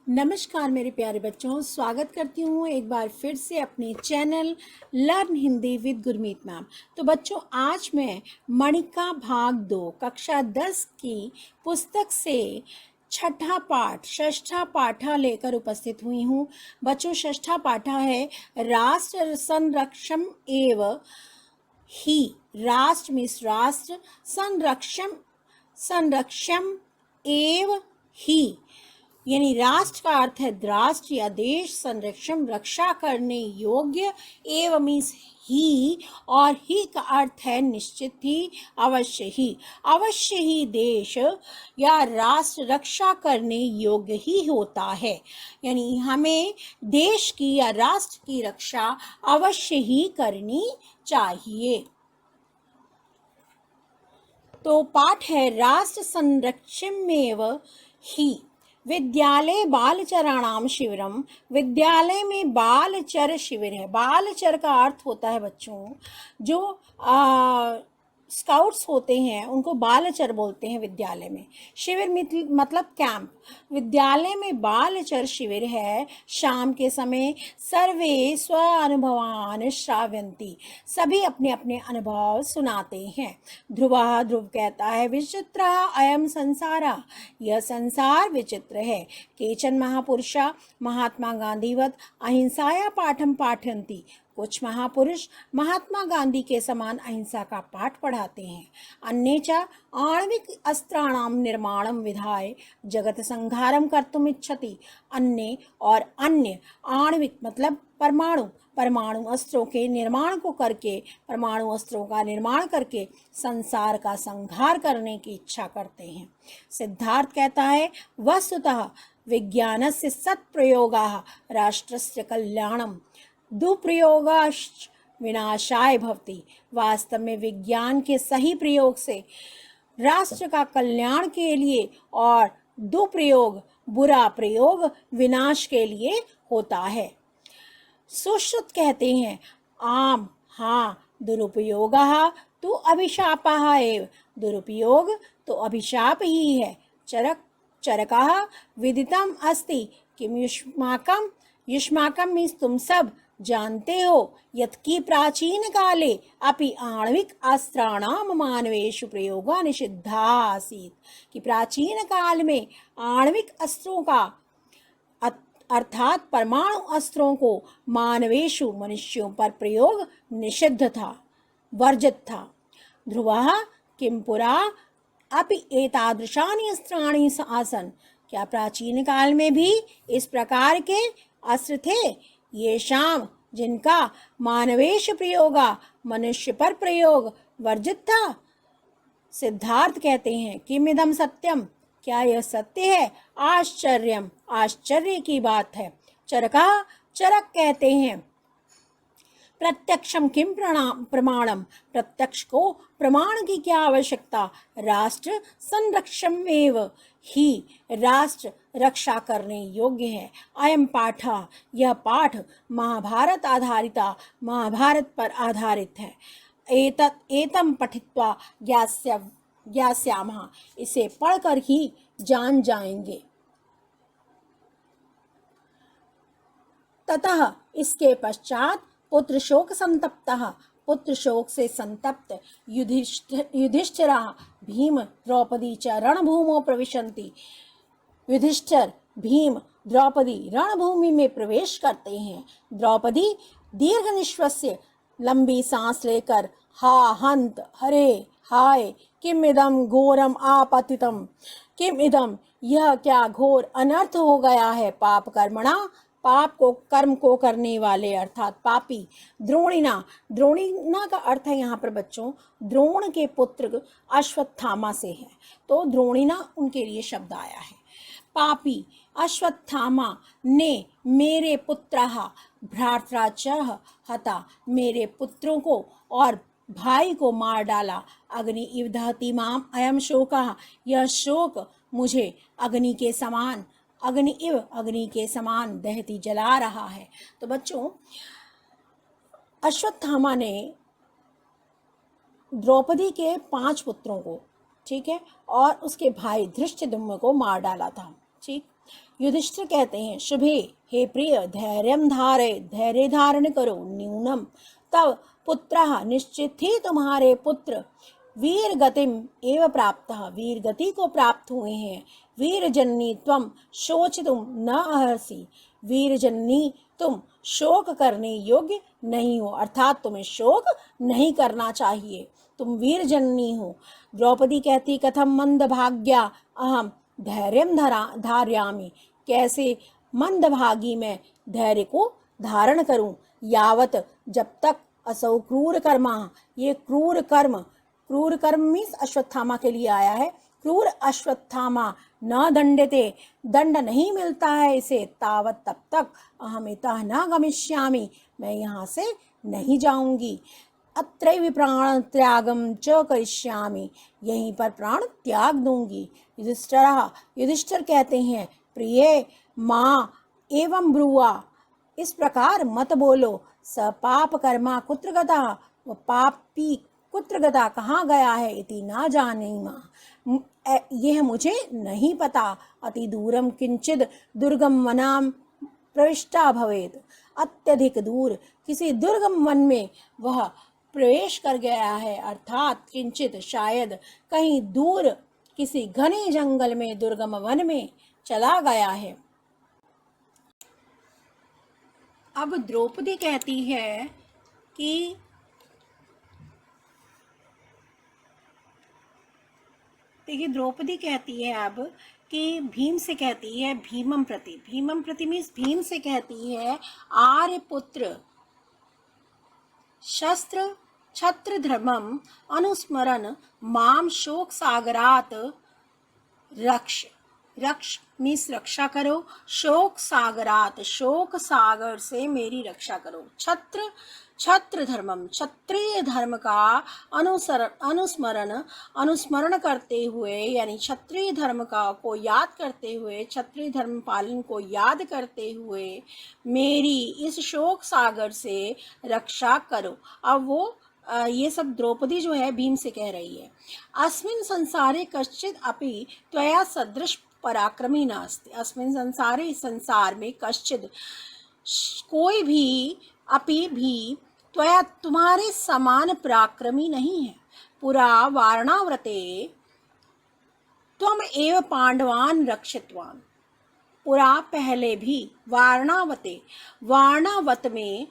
नमस्कार मेरे प्यारे बच्चों, स्वागत करती हूँ एक बार फिर से अपने channel learn Hindi with Gurmeet ma'am. तो बच्चों, आज मैं मणिका भाग 2 कक्षा 10 की पुस्तक से षष्ठा पाठा लेकर उपस्थित हुई हूँ। बच्चों, षष्ठा पाठा है राष्ट्र संरक्षण एवं ही। राष्ट्र मीन्स राष्ट्र, संरक्षण एवं ही यानी राष्ट्र का अर्थ है राष्ट्र या देश, संरक्षण रक्षा करने योग्य, एवं मीन्स ही, और ही का अर्थ है निश्चित ही, अवश्य ही देश या राष्ट्र रक्षा करने योग्य ही होता है। यानी हमें देश की या राष्ट्र की रक्षा अवश्य ही करनी चाहिए। तो पाठ है राष्ट्र संरक्षणमेव ही। विद्यालय बालचराणाम शिविरम। विद्यालय में बालचर शिविर है। बालचर का अर्थ होता है बच्चों, जो स्काउट्स होते हैं उनको बालचर बोलते हैं विद्यालय में। शिविर मतलब कैंप। विद्यालय में बालचर शिविर है। शाम के समय सर्वे स्व अनुभवान श्रावयन्ति। सभी अपने अपने अनुभव सुनाते हैं। ध्रुव कहता है विचित्र अयम संसारा। यह संसार विचित्र है। केचन महापुरुषा महात्मा गांधीवत अहिंसाया पाठम पाठयन्ति। कुछ महापुरुष महात्मा गांधी के समान अहिंसा का पाठ पढ़ाते हैं। अन्ये च आणविक अस्त्राणाम निर्माणम विधाय जगत संहारम कर्तुम इच्छति। अन्य आणविक मतलब परमाणु अस्त्रों के निर्माण को करके, परमाणु अस्त्रों का निर्माण करके संसार का संहार करने की इच्छा करते हैं। सिद्धार्थ कहता है वस्तुतः विज्ञानस्य सत्प्रयोगाः राष्ट्रस्य कल्याणम दुप्रयोगाश्च विनाशाय भवति। वास्तव में विज्ञान के सही प्रयोग से राष्ट्र का कल्याण के लिए और दुप्रयोग बुरा प्रयोग विनाश के लिए होता है। सुश्रुत कहते हैं आम हाँ दुरुपयोगः तो अभिशापः एव। दुरुपयोग तो अभिशाप ही है। चरकः विदितम अस्ति किम युष्माकम मीन्स तुम सब जानते हो यत्कि प्राचीन काले अपि आणविक अस्त्राणाम मानवेषु प्रयोगा निषिद्धा आसीत्। कि प्राचीन काल में आणविक अस्त्रों का अर्थात परमाणु अस्त्रों को मानवेषु मनुष्यों पर प्रयोग निषिद्ध था, वर्जित था। ध्रुवः किं पुरा अपि एतादृशानि अस्त्राणि आसन्। क्या प्राचीन काल में भी इस प्रकार के अस्त्र थे? ये शाम जिनका मानवेश प्रयोगा मनुष्य पर प्रयोग वर्जित था। सिद्धार्थ कहते हैं किमिदम सत्यम। क्या यह सत्य है? आश्चर्यम आश्चर्य की बात है। चरक कहते हैं प्रत्यक्षम किम प्रमाणम। प्रत्यक्ष को प्रमाण की क्या आवश्यकता। राष्ट्र संरक्षणमेव ही। राष्ट्र रक्षा करने योग्य है। अयम पाठा यह पाठ महाभारत पर आधारित है। एतम पठित्वा ज्ञास्यामः। इसे पढ़कर ही जान जाएंगे। ततः इसके पश्चात पुत्र शोक से संतप्त युधिष्ठिरा भीम द्रौपदी च रणभूमौ प्रविशन्ति। युधिष्ठिर भीम द्रौपदी रणभूमि में प्रवेश करते हैं। द्रौपदी दीर्घ निश्वास्य लंबी सांस लेकर हा हंत हरे हाय किम इदम घोरम आपतितम। किम इदम यह क्या घोर अनर्थ हो गया है। पाप कर्मणा कर्म को करने वाले अर्थात पापी। द्रोणिना का अर्थ है यहाँ पर बच्चों द्रोण के पुत्र अश्वत्थामा से है, तो द्रोणिना उनके लिए शब्द आया है। पापी अश्वत्थामा ने मेरे पुत्रः भ्रात्रा च हता। मेरे पुत्रों को और भाई को मार डाला। अग्नि इव दहति माम अयम शोकः। यह शोक मुझे अग्नि के समान दहती जला रहा है। तो बच्चों, अश्वत्थामा ने द्रौपदी के 5 पुत्रों को, ठीक है, और उसके भाई धृष्टद्युम्न को मार डाला था। ठीक, युधिष्ठिर कहते हैं, शुभे, हे प्रिय, धैर्यम धारे, धैर्य धारण करो, न्यूनम तव पुत्रः, निश्चित ही तुम्हारे पुत्र वीर गतिम एव प्राप्तः, वीर गति को प्राप्त हुए हैं। वीर जननी त्वम शोचितुम न अर्हसि, वीर जननी तुम शोक करने योग्य नहीं हो, अर्थात तुम्हें शोक नहीं करना चाहिए, तुम वीर जननी हो। द्रौपदी कहती, कथम मंद भाग्या अहम धैर्यम धारयामि, कैसे मंदभागी मैं धैर्य को धारण करूं। यावत, जब तक, असौ क्रूर कर्मा, ये क्रूर कर्म मीन्स अश्वत्थामा के लिए आया है, क्रूर अश्वत्थामा न दंडते, दंड नहीं मिलता है इसे, तावत, तब तक, अहम इतः न गमिष्यामि, मैं यहाँ से नहीं जाऊंगी। अत्रैव प्राण त्यागम च करिष्यामि, यहीं पर प्राण त्याग दूंगी। युधिष्ठिर कहते हैं, प्रिय माँ एवं ब्रुआ, इस प्रकार मत बोलो। स पाप कर्मा कुत्र गता, वह पापी कुत्र गता कहाँ गया है, इति ना जाने माँ, यह मुझे नहीं पता। अति दूरम किंचिद दुर्गम वनाम प्रविष्टा भवेत, अत्यधिक दूर किसी दुर्गम वन में वह प्रवेश कर गया है, अर्थात किंचित शायद कहीं दूर किसी घने जंगल में, दुर्गम वन में चला गया है। अब द्रौपदी कहती है कि देखिए, द्रौपदी कहती है अब कि भीम से कहती है, भीमम प्रति मीन्स भीम से कहती है, आर्य पुत्र शस्त्र छत्र धर्मम अनुस्मरण माम शोक सागरात रक्ष मीन्स रक्षा करो, शोक सागरात, शोक सागर से मेरी रक्षा करो। छत्र धर्मम, क्षत्रिय धर्म का अनुस्मरण करते हुए, यानी क्षत्रिय धर्म को याद करते हुए, क्षत्रिय धर्म पालन को याद करते हुए मेरी इस शोक सागर से रक्षा करो। अब वो ये सब द्रौपदी जो है भीम से कह रही है। अस्मिन् संसारे कश्चित् अपि त्वया सदृश पराक्रमी नास्ति, अस्मिन् संसारे, इस संसार में, कश्चित् कोई भी, अपि भी, त्वया तुम्हारे समान पराक्रमी नहीं है। पुरा वारणाव्रते त्वम एव पांडवान रक्षितवान, पुरा पहले भी, वारणावत में,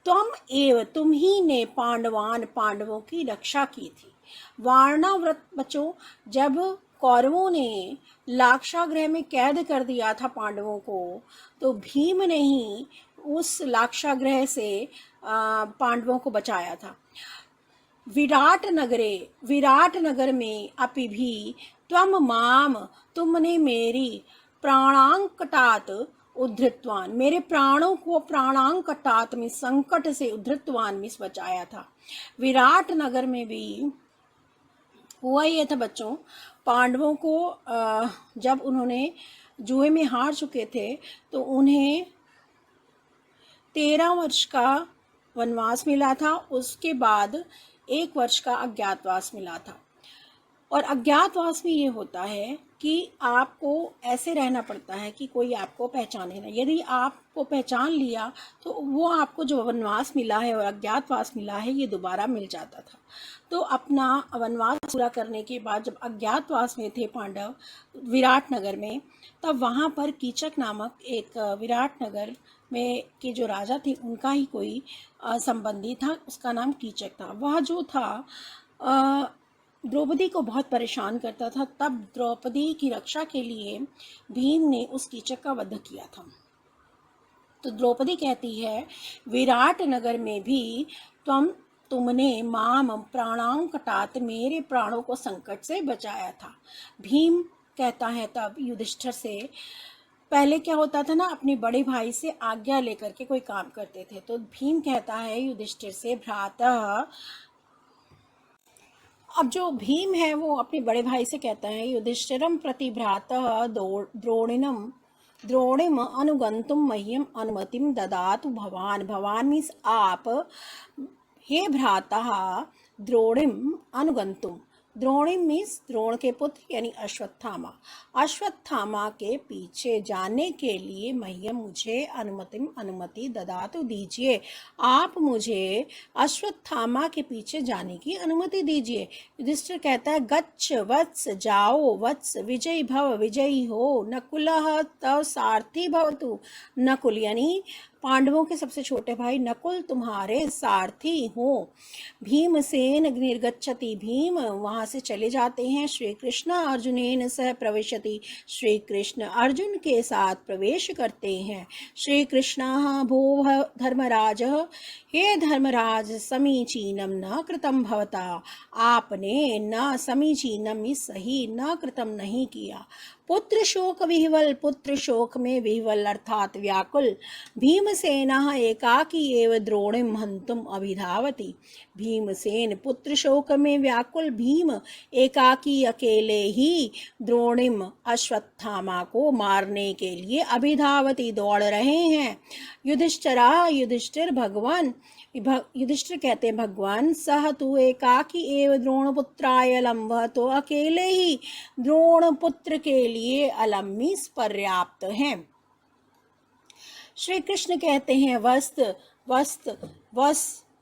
तुम ही ने पांडवों की रक्षा की थी। वारणाव्रत बच्चों, जब कौरवों ने लाक्षागृह में कैद कर दिया था पांडवों को, तो भीम ने ही उस लाक्षागृह से पांडवों को बचाया था। विराट नगर में अपि भी त्वम माम, तुमने मेरी प्राणांकटात उद्धृतवान, मेरे प्राणों को प्राणांकटात में संकट से उद्धृतवान में बचाया था। विराट नगर में भी हुआ ये था बच्चों, पांडवों को जब उन्होंने जुए में हार चुके थे तो उन्हें 13 वर्ष का वनवास मिला था, उसके बाद 1 वर्ष का अज्ञातवास मिला था। और अज्ञातवास में ये होता है कि आपको ऐसे रहना पड़ता है कि कोई आपको पहचाने ना, यदि आपको पहचान लिया तो वो आपको जो वनवास मिला है और अज्ञातवास मिला है ये दोबारा मिल जाता था। तो अपना वनवास पूरा करने के बाद जब अज्ञातवास में थे पांडव विराट नगर में, तब वहाँ पर कीचक नामक एक विराट नगर में के जो राजा थे उनका ही कोई संबंधी था, उसका नाम कीचक था। वह जो था द्रौपदी को बहुत परेशान करता था। तब द्रौपदी की रक्षा के लिए भीम ने उस कीचक का वध किया था। तो द्रौपदी कहती है, विराट नगर में भी तुमने माम प्राणांकटात, मेरे प्राणों को संकट से बचाया था। भीम कहता है तब युधिष्ठिर से, पहले क्या होता था ना, अपने बड़े भाई से आज्ञा लेकर के कोई काम करते थे। तो भीम कहता है युधिष्ठिर से, भ्रातः, अब जो भीम है वो अपने बड़े भाई से कहता है, युधिष्ठिरम प्रति भ्रातः द्रोणिम अनुगंतुम मह्यम अनुमतिम ददातु भवान। भवान मीन्स आप, हे भ्रातः द्रोणिम अनुगंतुम, द्रोणिम मीन्स द्रोण के पुत्र यानी अश्वत्थामा। अश्वत्थामा के पीछे जाने के लिए मह्यम मुझे अनुमति ददातु दीजिए। आप मुझे अश्वत्थामा के पीछे जाने की अनुमति दीजिए। युधिष्ठिर कहता है गच्छ वत्स, जाओ वत्स, विजयी भव, विजयी हो, नकुलः तव सारथी भवतु। नकुल यानी पांडवों के सबसे छोटे भाई नकुल तुम्हारे सारथी हो। भीमसेन निर्गच्छति, भीम वहां से चले जाते हैं। श्री कृष्ण अर्जुनेन सह प्रविशति, श्री कृष्ण अर्जुन के साथ प्रवेश करते हैं। श्री कृष्ण भो धर्मराज, हे धर्मराज समीचीनम न कृतम भवता, आपने न समीचीनम सही न कृतम नहीं किया। पुत्र शोक विह्वल, पुत्र शोक में विह्वल अर्थात व्याकुल। भीमसेनः एकाकी एव द्रोणिम हन्तुम अभिधावति। भीमसेन पुत्र शोक में व्याकुल भीम एकाकी अकेले ही द्रोणिम अश्वत्थामा को मारने के लिए अभिधावति दौड़ रहे हैं। युधिष्ठिर भगवान युधिष्ठिर कहते हैं भगवान सह तु एकाकी एव द्रोणपुत्राय अलम, वह तो अकेले ही द्रोणपुत्र के लिए अलम्मीस पर्याप्त हैं। श्री कृष्ण कहते हैं वस्त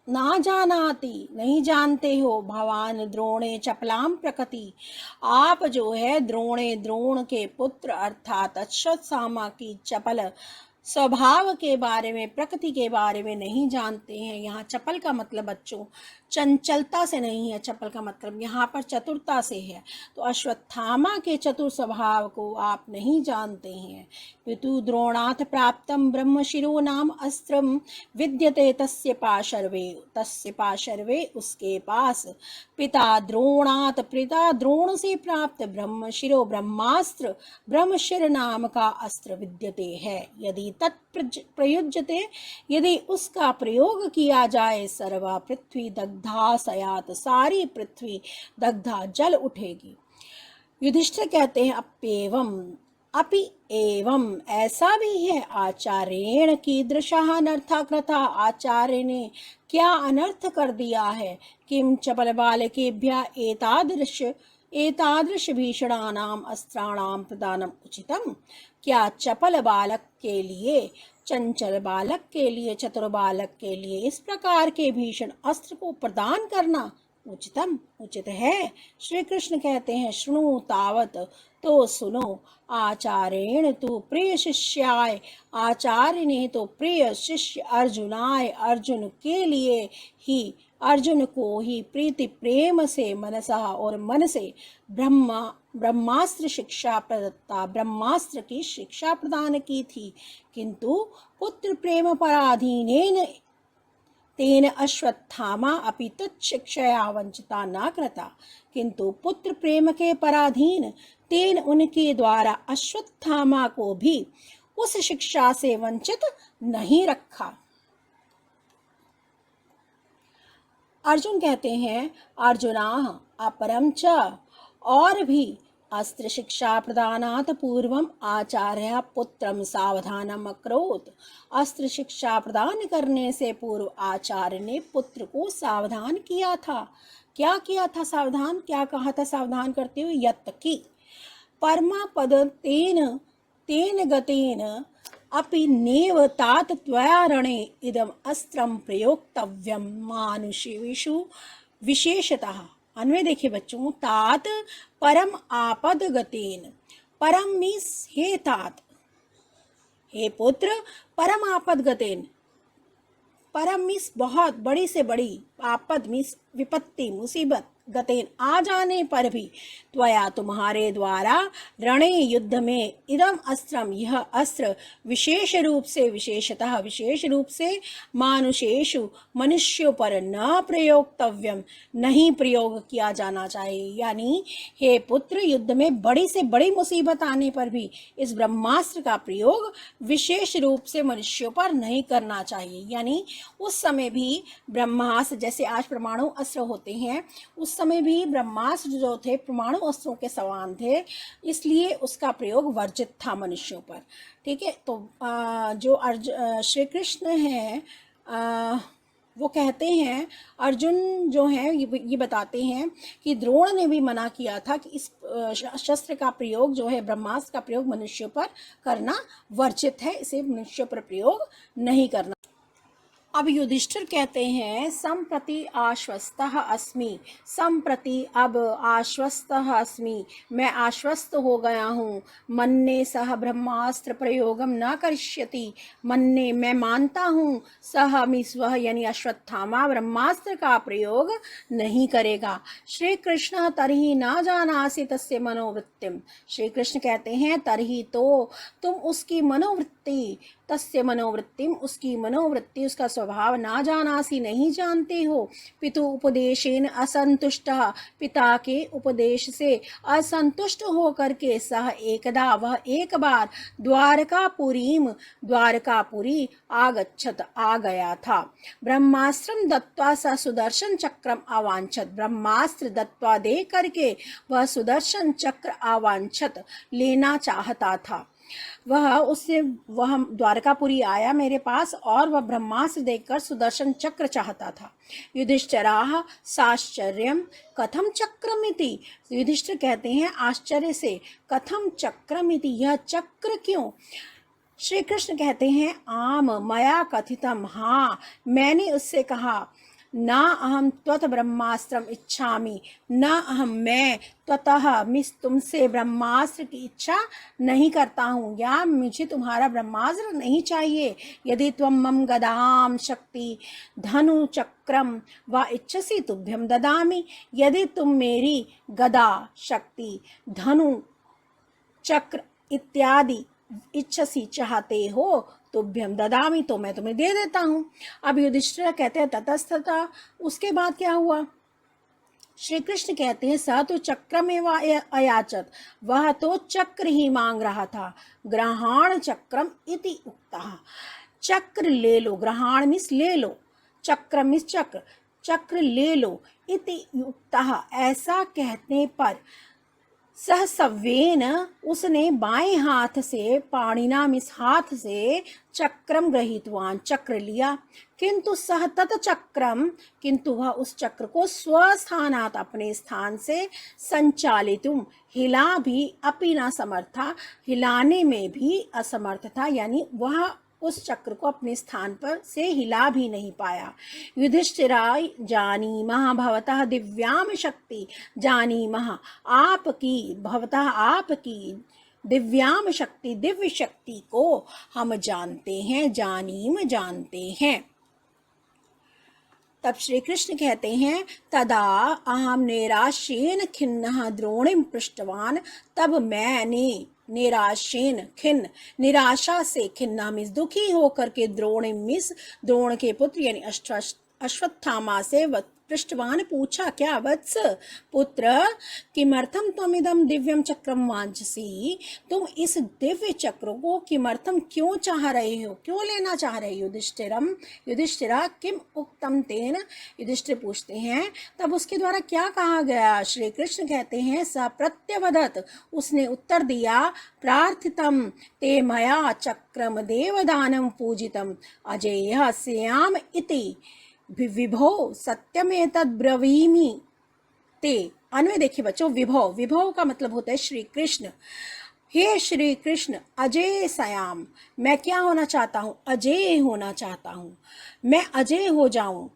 ना जानाति, नहीं जानते हो, भवान द्रोणे चपलाम प्रकृति, आप जो है द्रोण के पुत्र अर्थात अश्वत्थामा की चपल स्वभाव के बारे में, प्रकृति के बारे में नहीं जानते हैं। यहाँ चपल का मतलब बच्चों चंचलता से नहीं है, चपल का मतलब यहाँ पर चतुरता से है। तो अश्वत्थामा के चतुर स्वभाव को आप नहीं जानते हैं। पितु द्रोणात् प्राप्तम ब्रह्मशिरो नाम अस्त्रम विद्यते तस्य पाशर्वे उसके पास पिता द्रोण से प्राप्त ब्रह्मशिरो ब्रह्मास्त्र, ब्रह्मशिर नाम का अस्त्र विद्यते है। यदि तत्प्रयुज्यते, यदि उसका प्रयोग किया जाए, सर्वा पृथ्वी दग्धा सयात, सारी पृथ्वी दग्धा जल उठेगी। युधिष्ठिर कहते हैं अपि एवं ऐसा भी है, आचार्येण कीदृशः अनर्थः कृतः, आचार्य ने क्या अनर्थ कर दिया है। किम चपल बालकेभ्यः एतादृश भीषणानाम अस्त्राणाम प्रदानम उचितम, क्या चपल बालक के लिए, चंचल बालक के लिए, चतुर बालक के लिए इस प्रकार के भीषण अस्त्र को प्रदान करना उचित है। श्री कृष्ण कहते हैं शृणु तावत, तो सुनो, आचार्येण तो प्रिय शिष्याय, आचार्य ने तो प्रिय शिष्य अर्जुनाय, अर्जुन के लिए ही, अर्जुन को ही प्रीति प्रेम से मनसा और मन से ब्रह्मास्त्र शिक्षा प्रदत्ता, ब्रह्मास्त्र की शिक्षा प्रदान की थी। किंतु पुत्र प्रेम पराधीनेन तेन अश्वत्थामा अपि तत्शिक्षया वंचिता न कृता, किंतु पुत्र प्रेम के पराधीन तेन उनके द्वारा अश्वत्थामा को भी उस शिक्षा से वंचित नहीं रखा। अर्जुन कहते हैं अर्जुनाः अपरं च, और भी अस्त्र शिक्षा प्रदानात् पूर्वम आचार्य पुत्रम सावधानम अकरोत्, अस्त्र शिक्षा प्रदान करने से पूर्व आचार्य ने पुत्र को सावधान किया था। क्या किया था सावधान, क्या कहा था सावधान करते हुए, यत् की परमापद तेन गतेन अपि नेव तात त्वया रणे इदम अस्त्रम प्रयोक्तव्यम मानुषेषु विशेषतः। अन्वय देखिए बच्चों, तात परम आपद गतेन, परम मीन्स हे तात, हे पुत्र, परम आपद गतेन, परम मीन्स बहुत बड़ी से बड़ी, आपद मीन्स विपत्ति मुसीबत, गतेन आ जाने पर भी, त्वया तुम्हारे द्वारा, रणे युद्ध में, इदम अस्त्रम यह अस्त्र, विशेष रूप से, विशेषतः विशेष रूप से, मानुषेषु मनुष्यों पर न प्रयोक्तव्यम नहीं प्रयोग किया जाना चाहिए। यानी हे पुत्र, युद्ध में बड़ी से बड़ी मुसीबत आने पर भी इस ब्रह्मास्त्र का प्रयोग विशेष रूप से मनुष्यों पर नहीं करना चाहिए। यानी उस समय भी ब्रह्मास्त्र, जैसे आज परमाणु अस्त्र होते हैं, उस समय भी ब्रह्मास्त्र जो थे परमाणु अस्त्रों के समान थे, इसलिए उसका प्रयोग वर्जित था मनुष्यों पर। ठीक है, तो जो श्री कृष्ण हैं वो कहते हैं, अर्जुन जो है ये बताते हैं कि द्रोण ने भी मना किया था कि इस शस्त्र का प्रयोग जो है, ब्रह्मास्त्र का प्रयोग मनुष्यों पर करना वर्जित है, इसे मनुष्यों पर प्रयोग नहीं करना। अब युधिष्ठिर कहते हैं, संप्रति आश्वस्तः अस्मि, संप्रति अब आश्वस्तः अस्मि, मैं आश्वस्त हो गया हूँ। मन्ने सह ब्रह्मास्त्र प्रयोगम न करिष्यति, मन्ने मैं मानता हूँ, सह मिस्वह यानी अश्वत्थामा ब्रह्मास्त्र का प्रयोग नहीं करेगा। श्री कृष्ण तरही न जानासि तस्य मनोवृत्तिम, श्री कृष्ण कहते हैं तरही तो तुम उसकी मनोवृत्ति, तस्य मनोवृत्तिम उसकी मनोवृत्ति, उसका स्वभाव ना जानासी नहीं जानते हो। पितु उपदेशेन असंतुष्टः, पिता के उपदेश से असंतुष्ट होकर के सह एकदा वह एक बार द्वारकापुरीम द्वारकापुरी आगच्छत आ गया था। ब्रह्मास्त्रम दत्वा स सुदर्शन चक्रम आवांछत, ब्रह्मास्त्र दत्वा दे करके वह सुदर्शन चक्र आवांछत लेना चाहता था। वह द्वारकापुरी आया मेरे पास और वह ब्रह्मास्त्र देखकर सुदर्शन चक्र चाहता था। युधिष्ठिराः साश्चर्यम कथम चक्रमिति, युधिष्ठिर कहते हैं आश्चर्य से, कथम चक्रमिति यह चक्र क्यों। श्री कृष्ण कहते हैं आम मया कथितम, हाँ मैंने उससे कहा, ना अहम त्वत ब्रह्मास्त्रम इच्छामि, न अहम मैं त्वतः मिस तुमसे ब्रह्मास्त्र की इच्छा नहीं करता हूँ, या मुझे तुम्हारा ब्रह्मास्त्र नहीं चाहिए। यदि त्वं मम गदाम शक्ति धनु चक्रम व इच्छसि तुभ्यम ददामि, यदि तुम मेरी गदा शक्ति धनु चक्र इत्यादि इच्छसी चाहते हो तुभ्यम ददामि, तो मैं तुम्हें दे देता हूँ। अब युधिष्ठिर कहते हैं ततस्तथा, उसके बाद क्या हुआ। श्री कृष्ण कहते हैं स तो चक्रमेव अयाचत, वह तो चक्र ही मांग रहा था। ग्रहाण चक्रम इति उक्तः, चक्र ले लो, ग्रहाण मिस ले लो, चक्र मिस चक्र, चक्र ले लो, इति उक्तः ऐसा कहने पर सहसव्येन उसने बाएं हाथ से, पाणिना मिस हाथ से चक्रम गृहीतवान चक्र लिया, किंतु सह तत् चक्रम, किंतु वह उस चक्र को स्वस्थानात अपने स्थान से संचालितुम हिला भी अपि न समर्था, हिलाने में भी असमर्थ था, यानी वह उस चक्र को अपने स्थान पर से हिला भी नहीं पाया। युधिष्ठिराय जानीमः भवतः दिव्याम शक्ति, जानीमः आपकी, भवतः आपकी दिव्याम शक्ति, दिव्य शक्ति को हम जानते हैं, जानीम जानते हैं। तब श्री कृष्ण कहते हैं तदा अहम निराशेन खिन्नः द्रोणिम पृष्टवान, तब मैंने निराशेन खिन्न, निराशा से खिन्ना मिस दुखी होकर के, द्रोण मिस द्रोण के पुत्र यानी अश्वत्थामा से पृष्ठवान पूछा, क्या वत्स पुत्र किमर्थम त्वमिदं दिव्यम चक्रम वांछसि, तुम इस दिव्य चक्र को किमर्थम क्यों चाह रहे हो, क्यों लेना चाह रहे हो। युधिष्ठिरम युधिष्ठिरा किम उक्तम तेन, युधिष्ठिर पूछते हैं तब उसके द्वारा क्या कहा गया। श्री कृष्ण कहते हैं स प्रत्यवदत, उसने उत्तर दिया, प्रार्थितम ते मया चक्रम देवदानम पूजितम अजेय स्याम इति विभो सत्यमेतद् ब्रवीमि ते। अन्वय देखिए बच्चों, विभव, विभव का मतलब होता है श्री कृष्ण। हे श्री कृष्ण अजय सयाम, मैं क्या होना चाहता हूँ, अजय होना चाहता हूँ, मैं अजय हो जाऊं।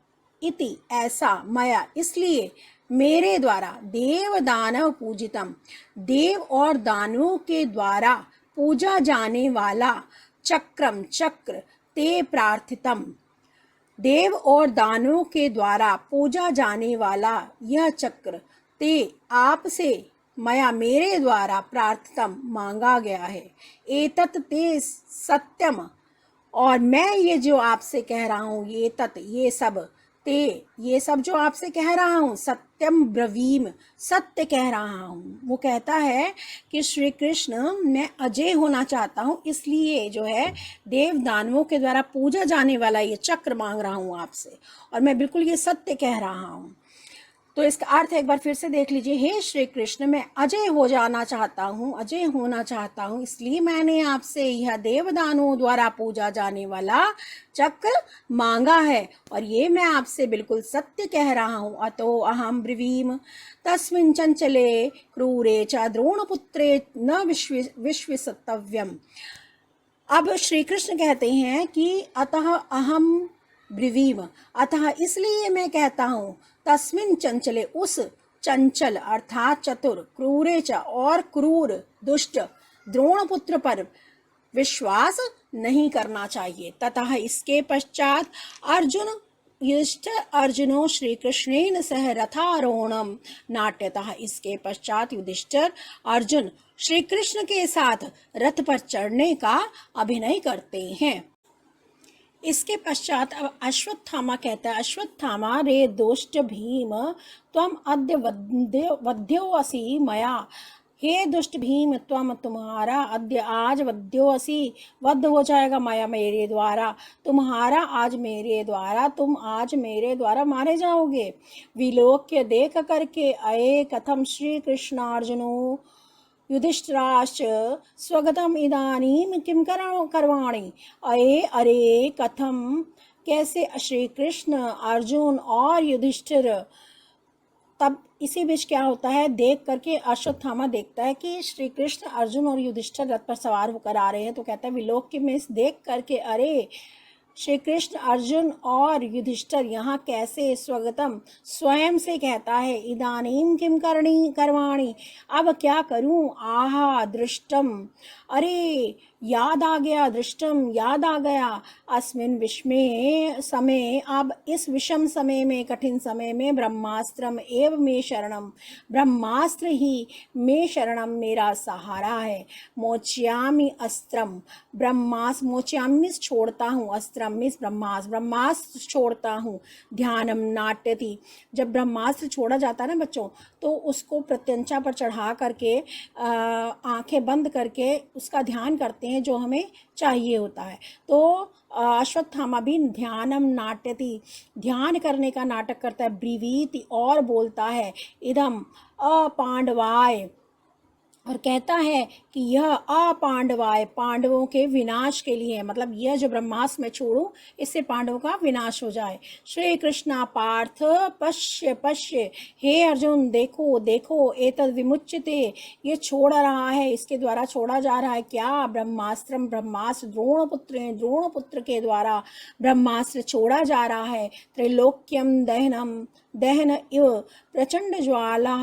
इति ऐसा, मया इसलिए, मेरे द्वारा, देव दानव पूजितम, देव और दानवों के द्वारा पूजा जाने वाला, चक्रम चक्र, ते प्रार्थितम, देव और दानवों के द्वारा पूजा जाने वाला यह चक्र, ते आपसे, मया मेरे द्वारा, प्रार्थितम मांगा गया है, एतत् ते सत्यम, और मैं ये जो आपसे कह रहा हूँ, ये तत् ये सब, ते ये सब जो आपसे कह रहा हूँ, सत्यम ब्रवीम सत्य कह रहा हूँ। वो कहता है कि श्री कृष्ण मैं अजय होना चाहता हूँ, इसलिए जो है देव दानवों के द्वारा पूजा जाने वाला ये चक्र मांग रहा हूँ आपसे, और मैं बिल्कुल ये सत्य कह रहा हूँ। तो इसका अर्थ एक बार फिर से देख लीजिए। हे श्री कृष्ण, मैं अजय हो जाना चाहता हूँ, अजय होना चाहता हूँ, इसलिए मैंने आपसे यह देवदानों द्वारा पूजा जाने वाला चक्र मांगा है, और ये मैं आपसे बिल्कुल सत्य कह रहा हूँ। अतो अहम ब्रवीम तस्मिन् चंचले क्रूरे च द्रोणपुत्रे न विश्वसितव्यम। अब श्री कृष्ण कहते हैं कि अतः अहम ब्रवीम, अतः इसलिए मैं कहता हूँ, तस्मिन चंचले, उस चंचल अर्थात चतुर, क्रूरे च और क्रूर दुष्ट द्रोणपुत्र पर विश्वास नहीं करना चाहिए। तथा इसके पश्चात अर्जुन युधिष्ठिर अर्जुनो श्री कृष्णेन सह रथारोहणम नाट्यतः, इसके पश्चात युधिष्ठिर अर्जुन श्री कृष्ण के साथ रथ पर चढ़ने का अभिनय करते हैं। इसके पश्चात अब अश्वत्थामा कहता है, अश्वत्थामा रे दुष्ट भीम त्वम अद्य वध्योऽसि मया। हे दुष्ट भीम, तुम्हारा अद्य आज वध्योऽसि, वध हो जाएगा माया मेरे द्वारा, तुम्हारा आज मेरे द्वारा, तुम आज मेरे द्वारा मारे जाओगे। विलोक्य देख करके अये कथम श्री कृष्णार्जुनो युधिष्ठिराश्च स्वगतम इदानीं किं करवाणि। अये अरे कथम, कैसे श्री कृष्ण अर्जुन और युधिष्ठिर। तब इसी बीच क्या होता है, देख करके अश्वत्थामा देखता है कि श्री कृष्ण अर्जुन और युधिष्ठिर रथ पर सवार होकर आ रहे हैं, तो कहता है विलोक्य में देख करके, अरे श्री कृष्ण अर्जुन और युधिष्ठिर यहाँ कैसे, स्वगतम स्वयं से कहता है, इदानीम किम करवाणी, अब क्या करूं, आहा दृष्टम, अरे याद आ गया, दृष्टम याद आ गया, अस्मिन विषमे समय, अब इस विषम समय में, कठिन समय में, ब्रह्मास्त्रम एव मे शरणम, ब्रह्मास्त्र ही मे शरणम, मेरा सहारा है। मोच्यामि अस्त्रम, ब्रह्मास्त्र, मोच्यामि छोड़ता हूँ, अस्त्रम मिस ब्रह्मास्त्र, ब्रह्मास्त्र छोड़ता हूँ। ध्यानम नाट्यति, जब ब्रह्मास्त्र छोड़ा जाता है ना बच्चों, तो उसको प्रत्यंचा पर चढ़ा करके आंखें बंद करके उसका ध्यान करते हैं, जो हमें चाहिए होता है। तो अश्वत्थामा भी ध्यानम नाट्यति, ध्यान करने का नाटक करता है। ब्रीवीति, और बोलता है, इदम अपांडवाय, और कहता है कि यह अपांडवाय, पांडवों के विनाश के लिए है, मतलब यह जो ब्रह्मास्त्र मैं छोड़ूं, इससे पांडवों का विनाश हो जाए। श्री कृष्णा पार्थ पश्य पश्य, हे अर्जुन देखो देखो, एतद विमुच्यते, ये छोड़ रहा है, इसके द्वारा छोड़ा जा रहा है क्या, ब्रह्मास्त्रम, ब्रह्मास्त्र, द्रोणपुत्र के द्वारा ब्रह्मास्त्र छोड़ा जा रहा है। त्रैलोक्यम दहन इव प्रचंड ज्वाला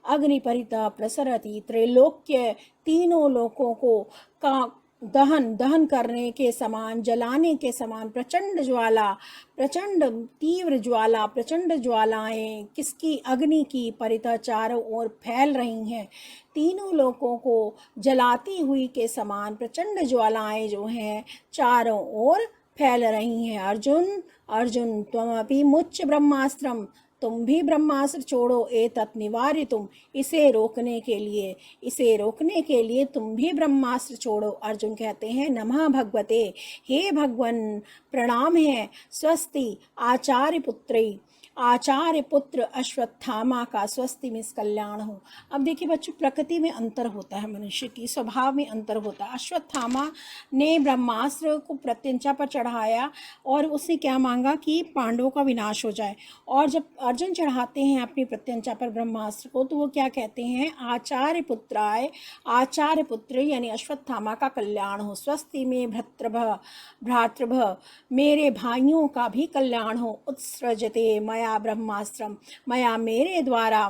अग्निपरिता प्रसरति, त्रैलोक्य तीनों लोकों को का दहन करने के समान, जलाने के समान, प्रचंड ज्वाला, प्रचंड तीव्र ज्वाला, प्रचंड ज्वालाएं किसकी, अग्नि की, परिता चारों ओर फैल रही हैं, तीनों लोकों को जलाती हुई के समान प्रचंड ज्वालाएं जो हैं चारों ओर फैल रही हैं। अर्जुन अर्जुन त्वमपि मुच्च ब्रह्मास्त्रम, तुम भी ब्रह्मास्त्र छोड़ो, एतत् निवार्य, तुम इसे रोकने के लिए, इसे रोकने के लिए तुम भी ब्रह्मास्त्र छोड़ो। अर्जुन कहते हैं, नमः भगवते, हे भगवन प्रणाम है, स्वस्ति आचार्य पुत्री, आचार्य पुत्र अश्वत्थामा का स्वस्ति में कल्याण हो। अब देखिए बच्चों, प्रकृति में अंतर होता है, मनुष्य की स्वभाव में अंतर होता है। अश्वत्थामा ने ब्रह्मास्त्र को प्रत्यंचा पर चढ़ाया और उसने क्या मांगा कि पांडवों का विनाश हो जाए, और जब अर्जुन चढ़ाते हैं अपनी प्रत्यंचा पर ब्रह्मास्त्र को, तो वो क्या कहते हैं, आचार्य पुत्राय, आचार्य पुत्र यानी अश्वत्थामा का कल्याण हो, स्वस्ति में भ्रातृभ, मेरे भाइयों का भी कल्याण हो, उत्सृजते मया ब्रह्मास्त्रम, मया मेरे द्वारा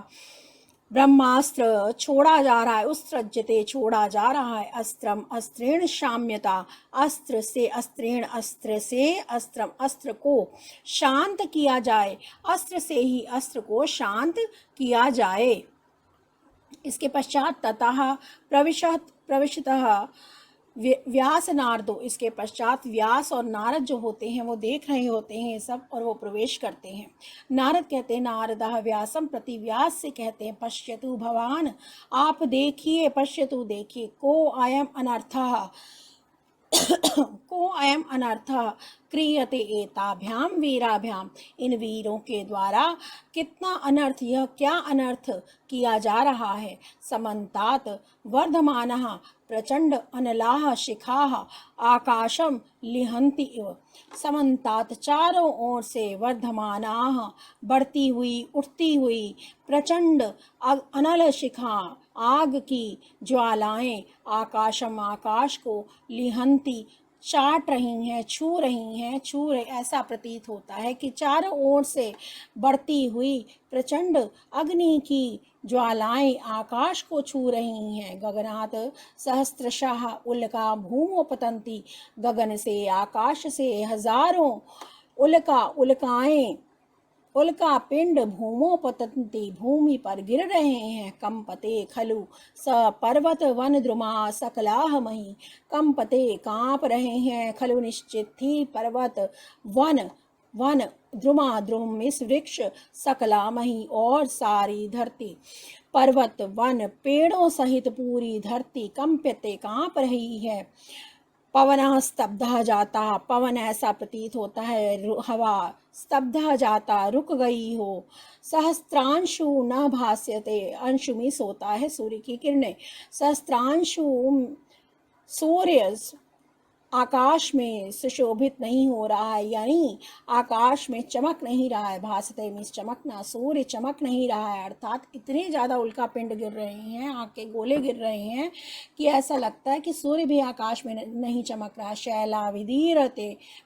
ब्रह्मास्त्र छोड़ा जा रहा है, उत्सृज्यते छोड़ा जा रहा है, अस्त्रम अस्त्रेण शाम्यता, अस्त्र से अस्त्रेण, अस्त्र से अस्त्रम, अस्त्र को शांत किया जाए, अस्त्र से ही अस्त्र को शांत किया जाए। इसके पश्चात ततः प्रविशतः व्यास नारदो, इसके पश्चात व्यास और नारद जो होते हैं वो देख रहे होते हैं ये सब, और वो प्रवेश करते हैं। नारद कहते हैं, नारदः व्यासम प्रति, व्यास से कहते हैं, पश्यतु भवान, आप देखिए, पश्यतु देखिए, को अयम अनर्थः, को अयम अनर्थः क्रियते एताभ्याम वीराभ्याम, इन वीरों के द्वारा कितना अनर्थ, यह क्या अनर्थ किया जा रहा है। समन्तात वर्धमानः प्रचंड अनलाः शिखाः आकाशम लिहन्ति इव। समन्तात चारों ओर से वर्धमानाः बढ़ती हुई उठती हुई प्रचंड अनल शिखा आग की ज्वालाएं आकाशम आकाश को लिहंती चाट रही हैं, छू रही, ऐसा प्रतीत होता है कि चारों ओर से बढ़ती हुई प्रचंड अग्नि की ज्वालाएं आकाश को छू रही हैं। गगनात सहस्त्रशाह उल्का भूमो पतंती, गगन से आकाश से हजारों उल्का पिंड भूमो पतंती, भूमि पर गिर रहे हैं। कंपते खलु स पर्वत वन द्रुमा सकलाह मही, कंपते कांप रहे हैं खलु निश्चित ही पर्वत वन वन द्रुमा द्रुम इस वृक्ष सकलामही और सारी धरती, पर्वत वन पेड़ों सहित पूरी धरती कंपते कांप रही है। पवन स्तब्धा जाता, पवन ऐसा प्रतीत होता है, हवा स्तब्धा जाता रुक गई हो। सहस्त्रांशु न भास्यते, अंशु मिस होता है सूर्य की किरणें, सहस्त्रांशु सूर्य आकाश में सुशोभित नहीं हो रहा है, यानी आकाश में चमक नहीं रहा है। भासते मीन्स चमकना, सूर्य चमक नहीं रहा है, अर्थात इतने ज़्यादा उल्का पिंड गिर रहे हैं, आग के गोले गिर रहे हैं कि ऐसा लगता है कि सूर्य भी आकाश में नहीं चमक रहा। शैला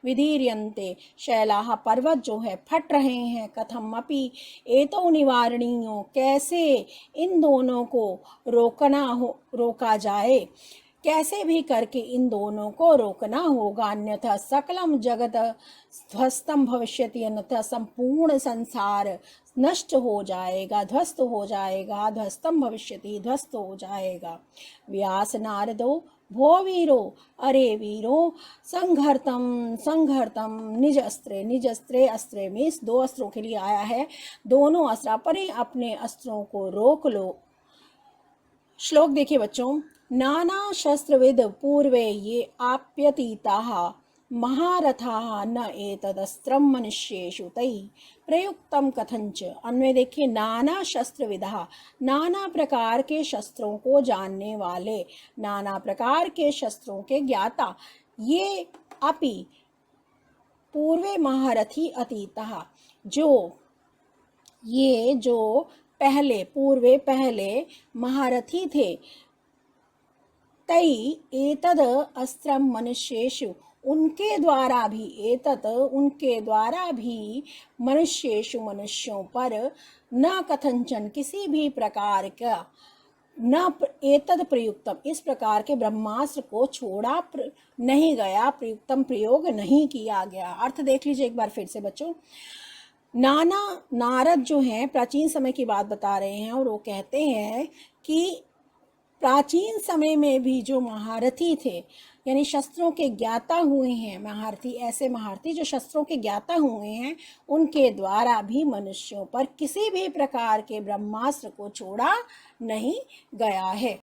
विदीर्यन्ते, शैलाः पर्वत जो है फट रहे हैं। कथम अपि एतो निवारणीयो, कैसे इन दोनों को रोका जाए, कैसे भी करके इन दोनों को रोकना होगा, अन्यथा सकलम जगत ध्वस्तम भविष्यति, अन्यथा संपूर्ण संसार नष्ट हो जाएगा, ध्वस्त हो जाएगा, ध्वस्तम भविष्यति ध्वस्त हो जाएगा। व्यास नारदो भो वीरो, अरे वीरो संघर्तम निज अस्त्रे, अस्त्रे में इस दो अस्त्रों के लिए आया है, दोनों अस्त्र अपने अपने अस्त्रों को रोक लो। श्लोक देखिए बच्चों, नाना शस्त्रविद पूर्वे ये आप्यतीताः महारथाः न एतदस्त्रं मनुष्येषु तैः प्रयुक्तं कथंच। अन्वय देखिए, नाना शस्त्रविदः, नाना प्रकार के शस्त्रों को जानने वाले, नाना प्रकार के शस्त्रों के ज्ञाता, ये अपि पूर्वे महारथी अतीतः, जो पहले पूर्वे पहले महारथी थे, तई एतद अस्त्रम मनुष्येषु, उनके द्वारा भी, एतत उनके द्वारा भी, मनुष्येषु मनुष्यों पर, न कथंचन किसी भी प्रकार का, न एतद प्रयुक्तम इस प्रकार के ब्रह्मास्त्र को छोड़ा नहीं गया, प्रयुक्तम प्रयोग नहीं किया गया। अर्थ देख लीजिए एक बार फिर से बच्चों। नारद जो हैं प्राचीन समय की बात बता रहे हैं और वो कहते हैं कि प्राचीन समय में भी जो महारथी थे, यानी शस्त्रों के ज्ञाता हुए हैं, महारथी ऐसे महारथी जो शस्त्रों के ज्ञाता हुए हैं, उनके द्वारा भी मनुष्यों पर किसी भी प्रकार के ब्रह्मास्त्र को छोड़ा नहीं गया है।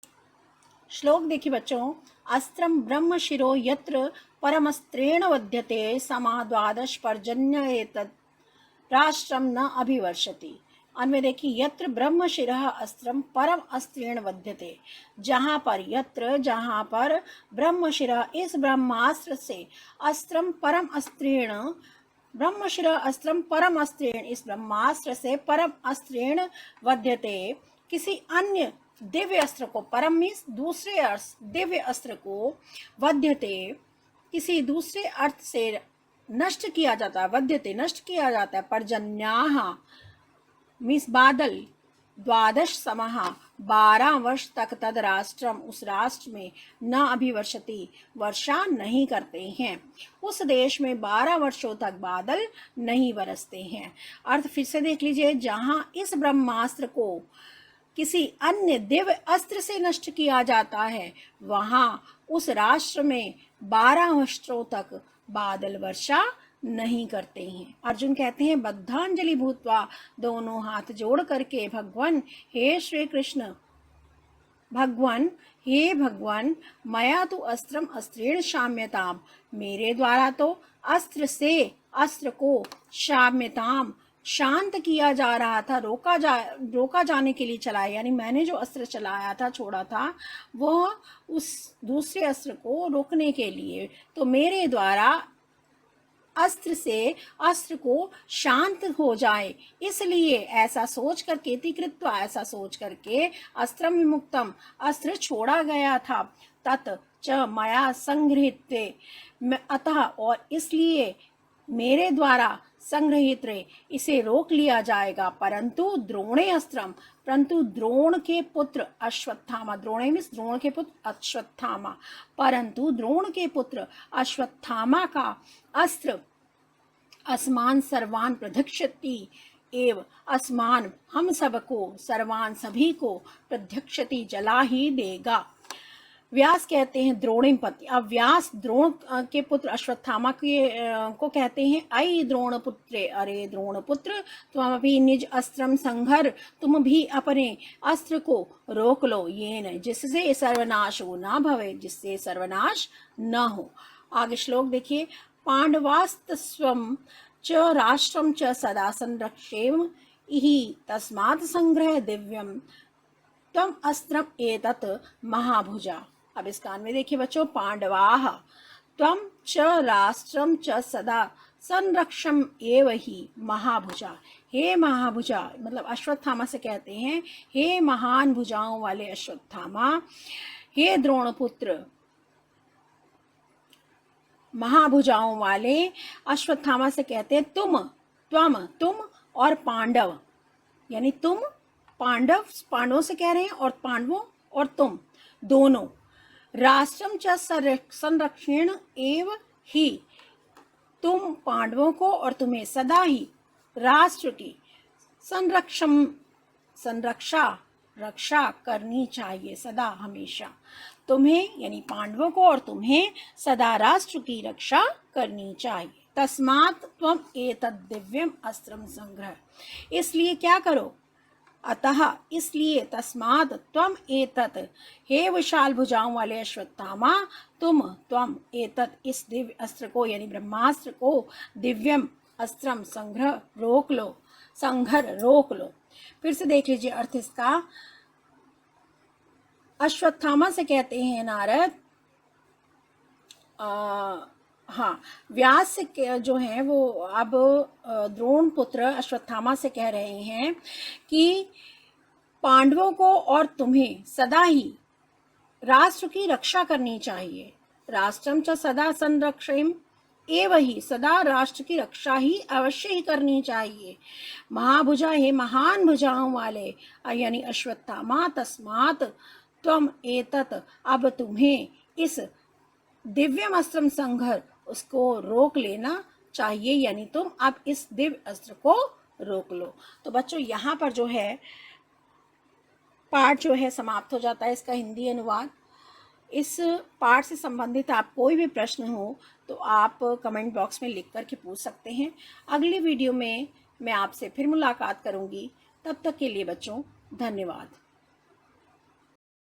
श्लोक देखिए बच्चों, अस्त्रम ब्रह्म शिरो यत्र परमस्त्रेण वध्यते समा द्वादश पर्जन्य एतत् राष्ट्रम न अभिवर्षति। अन्वय देखिए, यत्र ब्रह्म शिरः अस्त्रम परम अस्त्रेण वध्यते, जहाँ पर ब्रह्म शिरः इस ब्रह्मास्त्र से, अस्त्रम परम अस्त्रेण, ब्रह्म शिरः अस्त्रम परम अस्त्रेण इस ब्रह्मास्त्र से, परम अस्त्रेण वध्यते किसी अन्य दिव्य अस्त्र को, परम मीन्स दूसरे अर्थ, दिव्य अस्त्र को, वध्यते किसी दूसरे अर्थ से नष्ट किया जाता है, वध्यते नष्ट किया जाता है। पर्जन्याः मीन्स बादल, द्वादश समः 12 वर्ष तक तद राष्ट्रम उस राष्ट्र में, न अभिवर्षति वर्षा नहीं करते हैं, उस देश में 12 वर्षों तक बादल नहीं बरसते हैं। अर्थ फिर से देख लीजिए, जहाँ इस ब्रह्मास्त्र को किसी अन्य दिव्य अस्त्र से नष्ट किया जाता है, वहाँ उस राष्ट्र में 12 वर्षों तक बादल वर्षा नहीं करते हैं। अर्जुन कहते हैं, बद्धांजलि भूत्वा, दोनों हाथ जोड़ करके, भगवान हे श्री कृष्ण भगवन, हे भगवन, मया तो अस्त्रम अस्त्रेण शाम्यताम, मेरे द्वारा तो अस्त्र से अस्त्र को शाम्यताम शांत किया जा रहा था, रोका जाने के लिए चलाया, यानी मैंने जो अस्त्र चलाया था, छोड़ा था, वह उस दूसरे अस्त्र को रोकने के लिए, तो मेरे द्वारा अस्त्र से अस्त्र को शांत हो जाए, इसलिए ऐसा सोच कर केतिकृत्वा, ऐसा सोच करके अस्त्रम विमुक्तम, अस्त्र छोड़ा गया था, तत् च मया संगृहीते, अतः और इसलिए मेरे द्वारा संग्रहित रे, इसे रोक लिया जाएगा। परंतु द्रोणे अस्त्रम, परंतु द्रोण के पुत्र अश्वत्थामा, द्रोणे मीन्स द्रोण के पुत्र अश्वत्थामा, परंतु द्रोण के पुत्र अश्वत्थामा का अस्त्र अस्मान सर्वान प्रध्यक्षति एव, अस्मान हम सबको, सर्वान सभी को, प्रध्यक्षति जला ही देगा। व्यास कहते हैं द्रोणिमपति, अब व्यास द्रोण के पुत्र अश्वत्थामा को कहते हैं, अय द्रोण पुत्रे, अरे द्रोण पुत्र, तुम भी निज अस्त्रम संघर, तुम भी अपने अस्त्र को रोक लो, ये न जिससे सर्वनाश हो ना भवे, जिससे सर्वनाश न हो। आगे श्लोक देखिए, पांडवास्तस्वं च राष्ट्रम च सदा संरक्षेम इहि तस्मात् संग्रह दिव्यम तम अस्त्रम एतत् महाभुजा। अब इस कान में देखिए बच्चों, पांडवाः त्वं च राष्ट्रम च सदा संरक्षम एव ही महाभुजा, हे महाभुजा, मतलब अश्वत्थामा से कहते हैं, हे महान भुजाओं वाले अश्वत्थामा, हे द्रोणपुत्र, महाभुजाओं वाले अश्वत्थामा से कहते हैं, तुम और पांडव, यानी तुम पांडव, पांडवों से कह रहे हैं, और पांडवों और तुम दोनों, राष्ट्रम च संरक्षण एव ही, तुम पांडवों को और तुम्हें सदा ही राष्ट्र की रक्षा करनी चाहिए, सदा हमेशा तुम्हें, यानी पांडवों को और तुम्हें सदा राष्ट्र की रक्षा करनी चाहिए। तस्मात् त्वम एतद् दिव्यम अस्त्रम संग्रह, इसलिए क्या करो, अतः इसलिए, तस्मात् त्वम एतत्, हे विशाल भुजाओं वाले अश्वत्थामा, त्वम एतत्, इस दिव्य अस्त्र को, यानी ब्रह्मास्त्र को, दिव्यम अस्त्रम संग्रह, रोक लो, संघर रोक लो। फिर से देख लीजिए अर्थ इसका, अश्वत्थामा से कहते हैं नारद, हाँ, व्यास जो हैं वो अब द्रोण पुत्र अश्वत्थामा से कह रहे हैं कि पांडवों को और तुम्हें सदा ही राष्ट्र की रक्षा करनी चाहिए, राष्ट्रम च सदा संरक्षेम एव ही, सदा राष्ट्र की रक्षा ही अवश्य ही करनी चाहिए। महाभुजा, हे महान भुजाओं वाले, यानी अश्वत्थामा, तस्मात् त्वम एतत्, अब तुम्हें इस दिव्यम अस्त्रम संघर, उसको रोक लेना चाहिए, यानी तुम अब इस दिव्य अस्त्र को रोक लो। तो बच्चों यहाँ पर जो है पाठ जो है समाप्त हो जाता है, इसका हिंदी अनुवाद। इस पाठ से संबंधित आप कोई भी प्रश्न हो तो आप कमेंट बॉक्स में लिख करके पूछ सकते हैं। अगली वीडियो में मैं आपसे फिर मुलाकात करूंगी, तब तक के लिए बच्चों धन्यवाद।